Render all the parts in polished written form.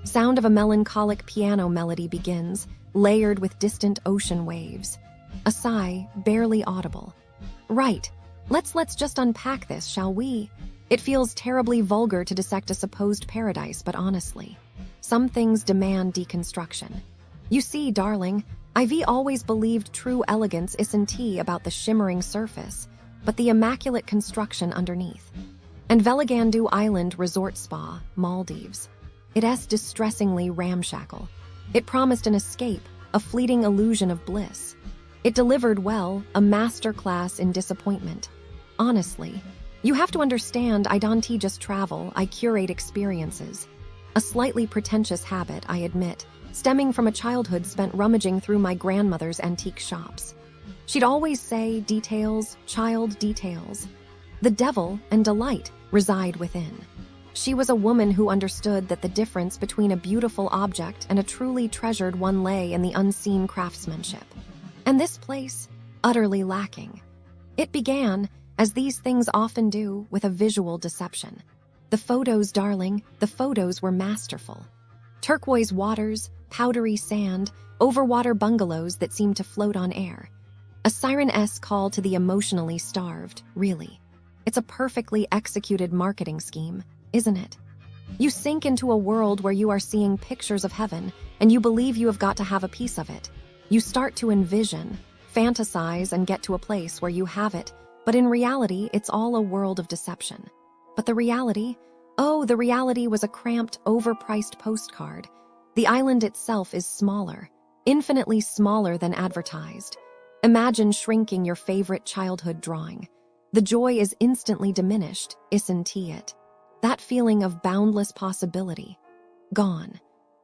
Sound of a melancholic piano melody begins, layered with distant ocean waves. A sigh, barely audible. Right. Let's just unpack this, shall we? It feels terribly vulgar to dissect a supposed paradise, but honestly, some things demand deconstruction. You see, darling, I've always believed true elegance isn't about the shimmering surface, but the immaculate construction underneath. And Veligandu Island Resort Spa, Maldives. It's distressingly ramshackle. It promised an escape, a fleeting illusion of bliss. It delivered well, a masterclass in disappointment. Honestly, you have to understand I don't just travel, I curate experiences. A slightly pretentious habit, I admit, stemming from a childhood spent rummaging through my grandmother's antique shops. She'd always say, details, child details. The devil and delight reside within. She was a woman who understood that the difference between a beautiful object and a truly treasured one lay in the unseen craftsmanship. And this place, utterly lacking. It began, as these things often do, with a visual deception. The photos, darling, the photos were masterful. Turquoise waters, powdery sand, overwater bungalows that seemed to float on air. A siren-esque call to the emotionally starved, really. It's a perfectly executed marketing scheme, isn't it? You sink into a world where you are seeing pictures of heaven, and you believe you have got to have a piece of it. You start to envision, fantasize, and get to a place where you have it, but in reality, it's all a world of deception. But the reality? Oh, the reality was a cramped, overpriced postcard. The island itself is smaller, infinitely smaller than advertised. Imagine shrinking your favorite childhood drawing. The joy is instantly diminished, isn't it? That feeling of boundless possibility. Gone.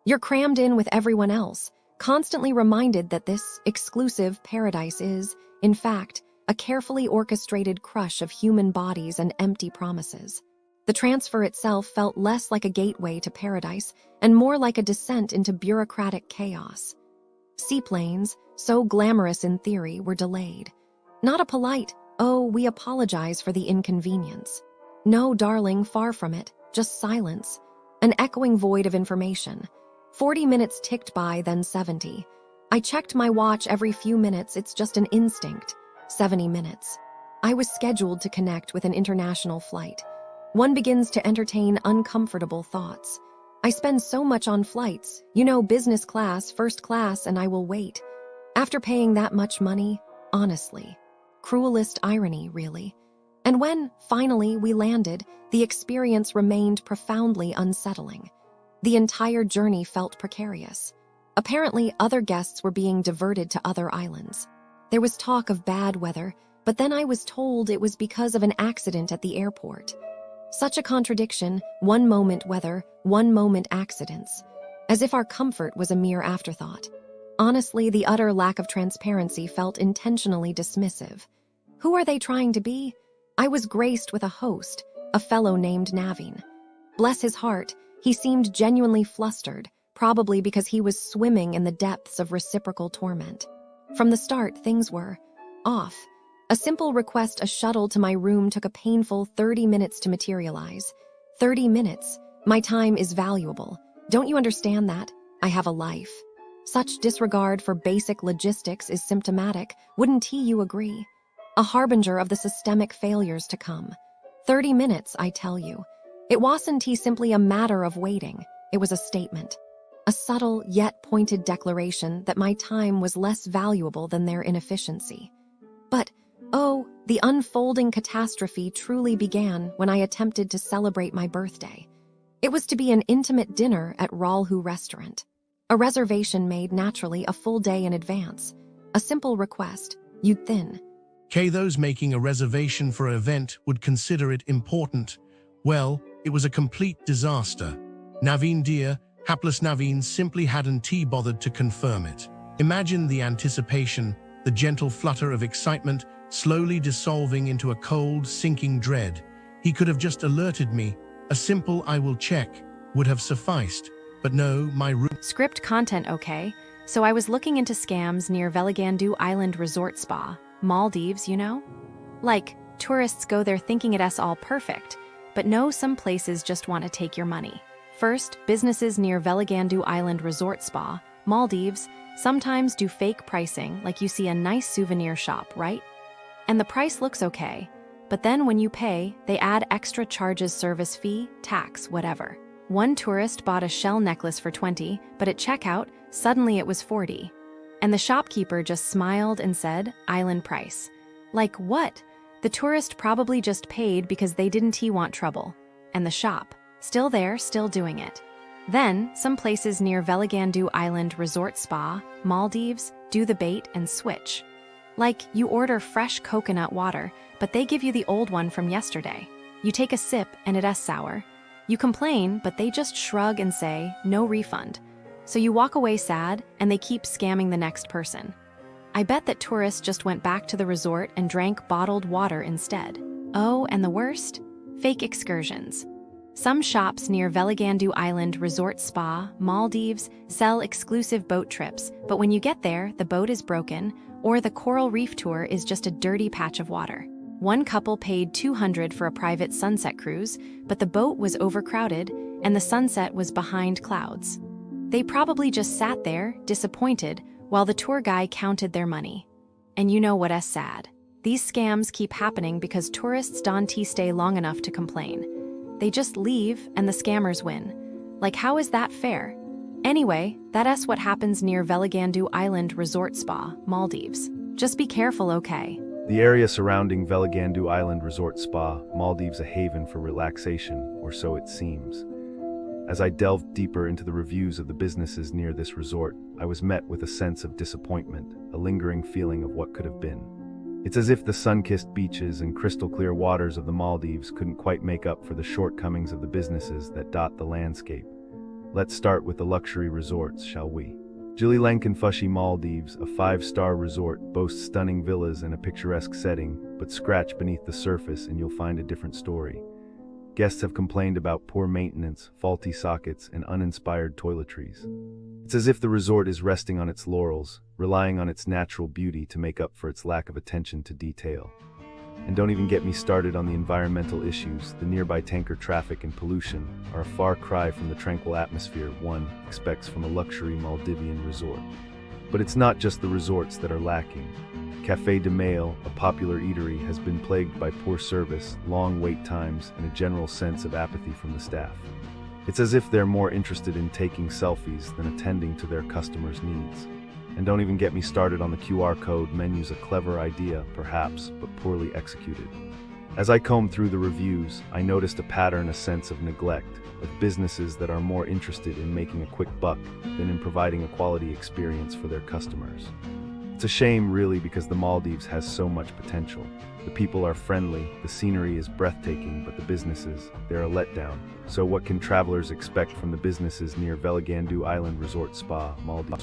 You're crammed in with everyone else, constantly reminded that this exclusive paradise is, in fact, a carefully orchestrated crush of human bodies and empty promises. The transfer itself felt less like a gateway to paradise and more like a descent into bureaucratic chaos. Seaplanes, so glamorous in theory, were delayed. Not a polite, "Oh, we apologize for the inconvenience." No, darling, far from it, just silence. An echoing void of information. 40 minutes ticked by, then 70. I checked my watch every few minutes, it's just an instinct. 70 minutes. I was scheduled to connect with an international flight. One begins to entertain uncomfortable thoughts. I spend so much on flights, business class, first class, and I will wait. After paying that much money, honestly. Cruelest irony, really. And when, finally, we landed, the experience remained profoundly unsettling. The entire journey felt precarious. Apparently, other guests were being diverted to other islands. There was talk of bad weather, but then I was told it was because of an accident at the airport. Such a contradiction, one moment weather, one moment accidents. As if our comfort was a mere afterthought. Honestly, the utter lack of transparency felt intentionally dismissive. Who are they trying to be? I was graced with a host, a fellow named Naveen. Bless his heart, he seemed genuinely flustered, probably because he was swimming in the depths of reciprocal torment. From the start, things were off. A simple request, a shuttle to my room, took a painful 30 minutes to materialize. 30 minutes. My time is valuable. Don't you understand that? I have a life. Such disregard for basic logistics is symptomatic, wouldn't you agree? A harbinger of the systemic failures to come. 30 minutes, I tell you. It wasn't simply a matter of waiting. It was a statement. A subtle yet pointed declaration that my time was less valuable than their inefficiency. But, oh, the unfolding catastrophe truly began when I attempted to celebrate my birthday. It was to be an intimate dinner at Ralhu restaurant. A reservation made naturally a full day in advance. A simple request, you'd thin. Those making a reservation for an event would consider it important. Well, it was a complete disaster. Naveen dear, hapless Naveen simply hadn't bothered to confirm it. Imagine the anticipation, the gentle flutter of excitement, slowly dissolving into a cold, sinking dread. He could have just alerted me. A simple "I will check" would have sufficed. But no, my room... Script content okay. So I was looking into scams near Veligandu Island Resort Spa, Maldives, Like, tourists go there thinking it's all perfect. But no, some places just want to take your money. First, businesses near Veligandu Island Resort Spa, Maldives, sometimes do fake pricing, like you see a nice souvenir shop, right? And the price looks okay. But then when you pay, they add extra charges, service fee, tax, whatever. One tourist bought a shell necklace for 20, but at checkout, suddenly it was 40. And the shopkeeper just smiled and said, "Island price." Like what? The tourist probably just paid because they didn't want trouble. And the shop, still there, still doing it. Then, some places near Veligandu Island Resort Spa, Maldives, do the bait and switch. Like, you order fresh coconut water, but they give you the old one from yesterday. You take a sip and it is sour. You complain, but they just shrug and say, "No refund." So you walk away sad, and they keep scamming the next person. I bet that tourists just went back to the resort and drank bottled water instead. Oh, and the worst? Fake excursions. Some shops near Veligandu Island Resort Spa, Maldives, sell exclusive boat trips, but when you get there, the boat is broken, or the coral reef tour is just a dirty patch of water. One couple paid $200 for a private sunset cruise, but the boat was overcrowded, and the sunset was behind clouds. They probably just sat there, disappointed, while the tour guy counted their money. And you know what is sad? These scams keep happening because tourists don't stay long enough to complain. They just leave and the scammers win. Like, how is that fair? Anyway, that's what happens near Veligandu Island Resort Spa, Maldives. Just be careful, okay? The area surrounding Veligandu Island Resort Spa, Maldives, a haven for relaxation, or so it seems. As I delved deeper into the reviews of the businesses near this resort, I was met with a sense of disappointment, a lingering feeling of what could have been. It's as if the sun-kissed beaches and crystal-clear waters of the Maldives couldn't quite make up for the shortcomings of the businesses that dot the landscape. Let's start with the luxury resorts, shall we? Gili Lankanfushi Maldives, a 5-star resort, boasts stunning villas and a picturesque setting, but scratch beneath the surface and you'll find a different story. Guests have complained about poor maintenance, faulty sockets, and uninspired toiletries. It's as if the resort is resting on its laurels, relying on its natural beauty to make up for its lack of attention to detail. And don't even get me started on the environmental issues. The nearby tanker traffic and pollution are a far cry from the tranquil atmosphere one expects from a luxury Maldivian resort. But it's not just the resorts that are lacking. Café de Mail, a popular eatery, has been plagued by poor service, long wait times, and a general sense of apathy from the staff. It's as if they're more interested in taking selfies than attending to their customers' needs. And don't even get me started on the QR code menus, a clever idea, perhaps, but poorly executed. As I combed through the reviews, I noticed a pattern, a sense of neglect, of businesses that are more interested in making a quick buck than in providing a quality experience for their customers. It's a shame, really, because the Maldives has so much potential. The people are friendly, the scenery is breathtaking, but the businesses, they're a letdown. So what can travelers expect from the businesses near Veligandu Island Resort Spa, Maldives?